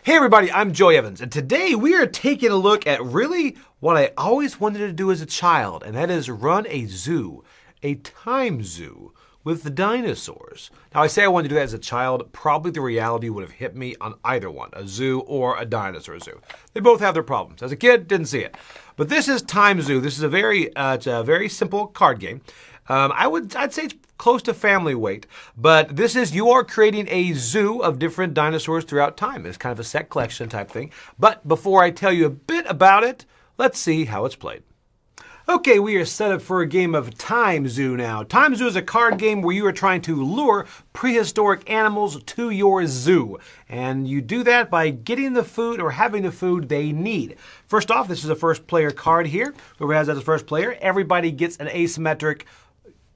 Hey everybody, I'm Joey Evans, and today we are taking a look at really what I always wanted to do as a child, and that is run a zoo, a time zoo with the dinosaurs. Now I say I wanted to do that as a child, probably the reality would have hit me on either one, a zoo or a dinosaur zoo. They both have their problems. As a kid, didn't see it. But this is Time Zoo. This is it's a very simple card game. I'd say it's close to family weight, but you are creating a zoo of different dinosaurs throughout time. It's kind of a set collection type thing. But before I tell you a bit about it, let's see how it's played. Okay, we are set up for a game of Time Zoo now. Time Zoo is a card game where you are trying to lure prehistoric animals to your zoo. And you do that by getting the food or having the food they need. First off, this is a first player card here. Whoever has that as first player, everybody gets an asymmetric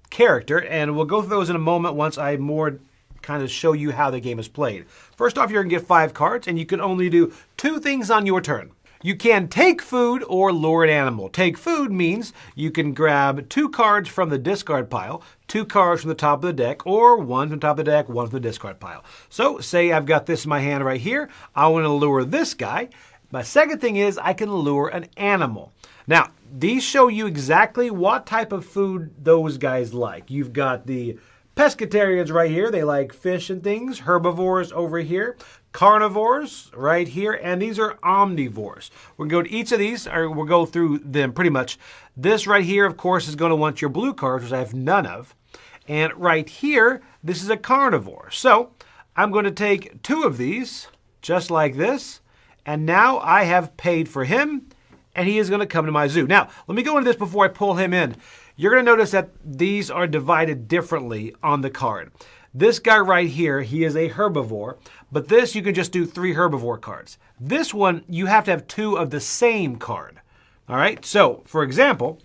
character, and we'll go through those in a moment once I more kind of show you how the game is played. First off, you're going to get 5 cards, and you can only do 2 things on your turn. You can take food or lure an animal. Take food means you can grab 2 cards from the discard pile, 2 cards from the top of the deck, or 1 from the top of the deck, 1 from the discard pile. So say I've got this in my hand right here. I want to lure this guy. My second thing is I can lure an animal. Now, these show you exactly what type of food those guys like. You've got the pescatarians right here. They like fish and things. Herbivores over here. Carnivores right here. And these are omnivores. We'll go to each of these, or we'll go through them pretty much. This right here, of course, is going to want your blue cards, which I have none of. And right here, this is a carnivore. So I'm going to take 2 of these, just like this. And now I have paid for him, and he is going to come to my zoo. Now, let me go into this before I pull him in. You're going to notice that these are divided differently on the card. This guy right here, he is a herbivore, but this you can just do 3 herbivore cards. This one, you have to have 2 of the same card. All right, so for example,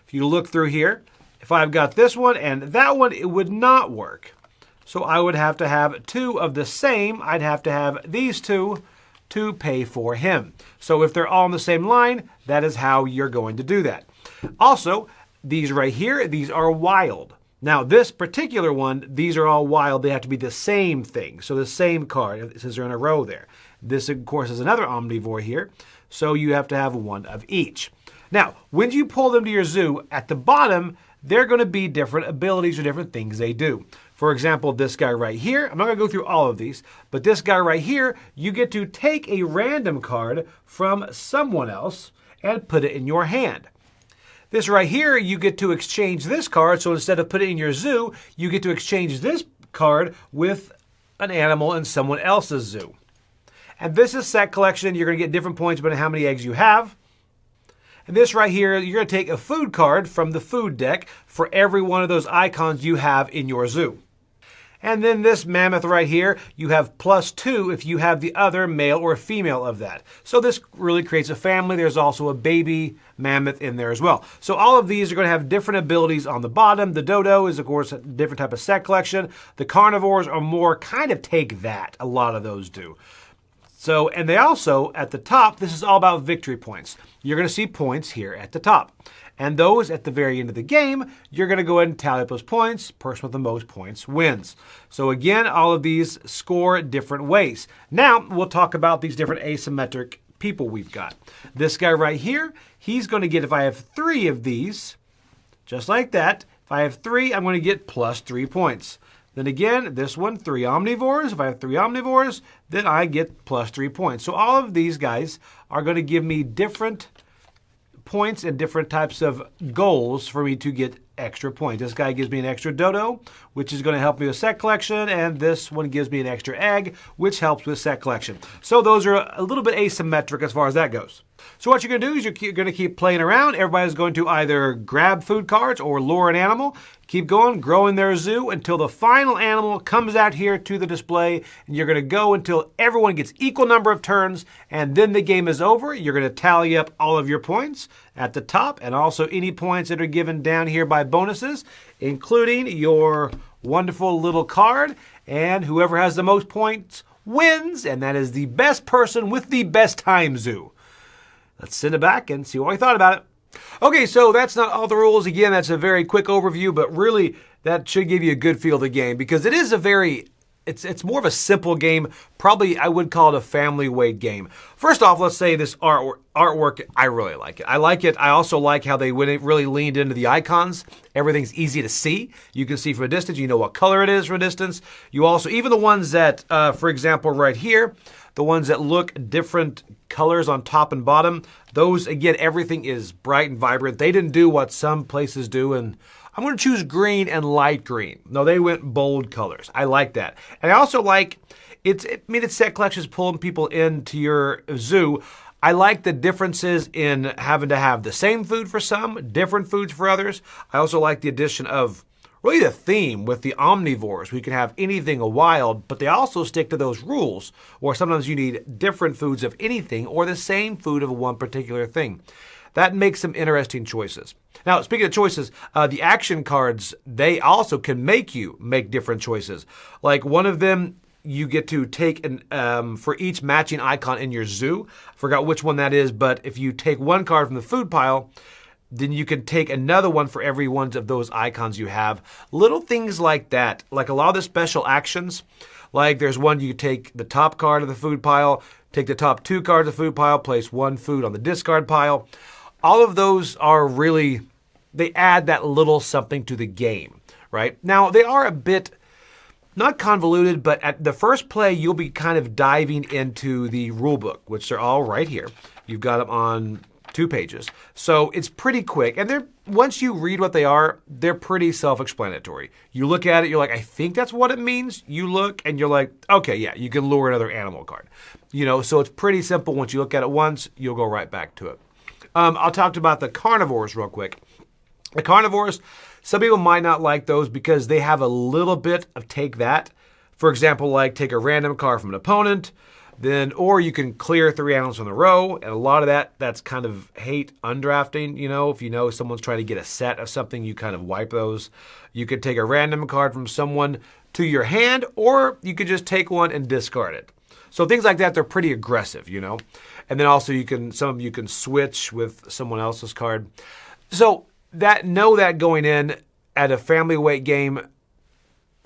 if you look through here, if I've got this one and that one, it would not work. So I would have to have 2 of the same. I'd have to have these 2 to pay for him. So if they're all on the same line, that is how you're going to do that. Also, these right here, these are wild. Now, this particular one, these are all wild. They have to be the same thing. So the same card, since they're in a row there. This, of course, is another omnivore here. So you have to have 1 of each. Now, when you pull them to your zoo, at the bottom, they're going to be different abilities or different things they do. For example, this guy right here, I'm not going to go through all of these, but this guy right here, you get to take a random card from someone else and put it in your hand. This right here, you get to exchange this card, so instead of putting it in your zoo, you get to exchange this card with an animal in someone else's zoo. And this is set collection. You're going to get different points depending on how many eggs you have. And this right here, you're going to take a food card from the food deck for every one of those icons you have in your zoo. And then this mammoth right here, you have +2 if you have the other male or female of that. So this really creates a family. There's also a baby mammoth in there as well. So all of these are going to have different abilities on the bottom. The dodo is, of course, a different type of set collection. The carnivores are more kind of take that. A lot of those do. So, and they also, at the top, this is all about victory points. You're going to see points here at the top. And those at the very end of the game, you're going to go ahead and tally up those points. Person with the most points wins. So again, all of these score different ways. Now, we'll talk about these different asymmetric people we've got. This guy right here, he's going to get, if I have 3 of these, just like that, if I have 3, I'm going to get +3 points. Then again, this one, 3 omnivores. If I have 3 omnivores, then I get +3 points. So all of these guys are going to give me different points and different types of goals for me to get extra points. This guy gives me an extra dodo, which is going to help me with set collection, and this one gives me an extra egg, which helps with set collection. So those are a little bit asymmetric as far as that goes. So what you're going to do is you're going to keep playing around. Everybody's going to either grab food cards or lure an animal. Keep going, growing their zoo until the final animal comes out here to the display. And you're going to go until everyone gets equal number of turns. And then the game is over. You're going to tally up all of your points at the top. And also any points that are given down here by bonuses, including your wonderful little card. And whoever has the most points wins. And that is the best person with the best time zoo. Let's send it back and see what I thought about it. Okay, so that's not all the rules. Again, that's a very quick overview, but really that should give you a good feel of the game because it is a very it's more of a simple game. Probably I would call it a family weight game. First off, let's say this artwork, I really like it. I like it. I also like how they really leaned into the icons. Everything's easy to see. You can see from a distance. You know what color it is from a distance. You also, even the ones that, for example, right here, the ones that look different colors on top and bottom, those, again, everything is bright and vibrant. They didn't do what some places do, and I'm going to choose green and light green. No, they went bold colors. I like that. And I also like, it's set collections pulling people into your zoo. I like the differences in having to have the same food for some, different foods for others. I also like the addition of really the theme with the omnivores. We can have anything wild, but they also stick to those rules. Or sometimes you need different foods of anything or the same food of one particular thing. That makes some interesting choices. Now, speaking of choices, the action cards, they also can make you make different choices. Like one of them, you get to take for each matching icon in your zoo. I forgot which one that is, but if you take one card from the food pile, then you can take another one for every one of those icons you have. Little things like that, like a lot of the special actions. Like there's one you take the top card of the food pile, take the top 2 cards of the food pile, place 1 food on the discard pile. All of those are really, they add that little something to the game, right? Now, they are a bit, not convoluted, but at the first play, you'll be kind of diving into the rule book, which are all right here. You've got them on 2 pages. So it's pretty quick. And once you read what they are, they're pretty self-explanatory. You look at it, you're like, I think that's what it means. You look and you're like, okay, yeah, you can lure another animal card. So it's pretty simple. Once you look at it once, you'll go right back to it. I'll talk about the carnivores real quick. The carnivores, some people might not like those because they have a little bit of take that. For example, like take a random card from an opponent, or you can clear 3 animals from the row. And a lot of that's kind of hate undrafting. If you know someone's trying to get a set of something, you kind of wipe those. You could take a random card from someone to your hand, or you could just take one and discard it. So things like that, they're pretty aggressive, And then also some of them you can switch with someone else's card. So know that going in at a family weight game,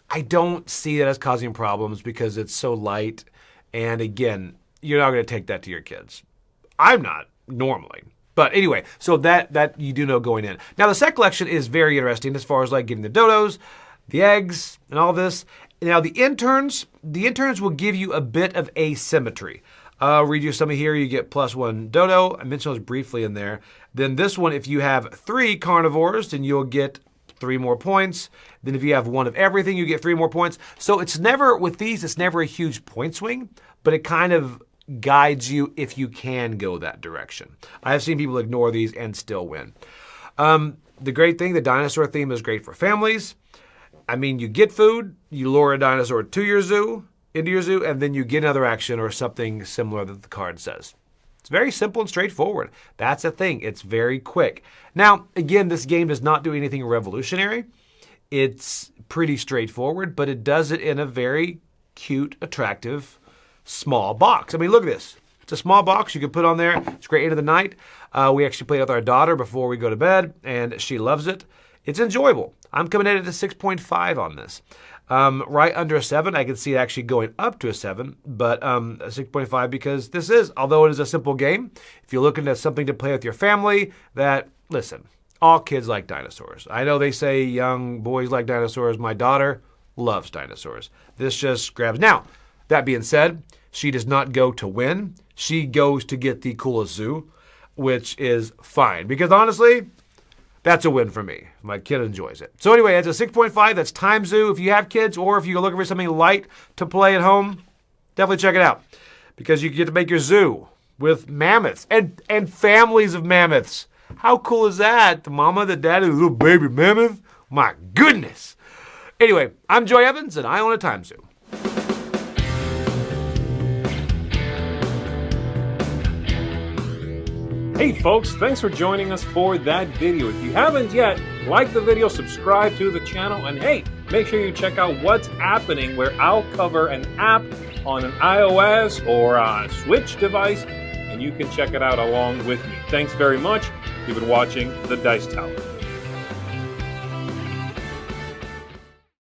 I don't see that as causing problems because it's so light. And again, you're not going to take that to your kids. I'm not normally. But anyway, so that you do know going in. Now the set collection is very interesting as far as like getting the dodos, the eggs, and all this. Now the interns will give you a bit of asymmetry. I'll read you some of here. You get +1 dodo. I mentioned those briefly in there. Then this one, if you have 3 carnivores, then you'll get 3 more points. Then if you have 1 of everything, you get 3 more points. So it's never a huge point swing, but it kind of guides you if you can go that direction. I have seen people ignore these and still win. The great thing, the dinosaur theme is great for families. I mean, you get food, you lure a dinosaur into your zoo, and then you get another action or something similar that the card says. It's very simple and straightforward. That's the thing. It's very quick. Now, again, this game does not do anything revolutionary. It's pretty straightforward, but it does it in a very cute, attractive, small box. I mean, look at this. It's a small box you can put on there. It's great end of the night. We actually play with our daughter before we go to bed, and she loves it. It's enjoyable. I'm coming in at a 6.5 on this. Right under a 7. I can see it actually going up to a 7, but a 6.5 because this is, although it is a simple game, if you're looking at something to play with your family, listen, all kids like dinosaurs. I know they say young boys like dinosaurs. My daughter loves dinosaurs. This just grabs. Now, that being said, she does not go to win. She goes to get the coolest zoo, which is fine because honestly, that's a win for me. My kid enjoys it. So anyway, it's a 6.5. That's Time Zoo. If you have kids or if you're looking for something light to play at home, definitely check it out because you get to make your zoo with mammoths and families of mammoths. How cool is that? The mama, the daddy, the little baby mammoth. My goodness. Anyway, I'm Joy Evans, and I own a Time Zoo. Hey folks, thanks for joining us for that video. If you haven't yet, like the video, subscribe to the channel, and hey, make sure you check out what's happening where I'll cover an app on an iOS or a Switch device, and you can check it out along with me. Thanks very much. You've been watching The Dice Tower.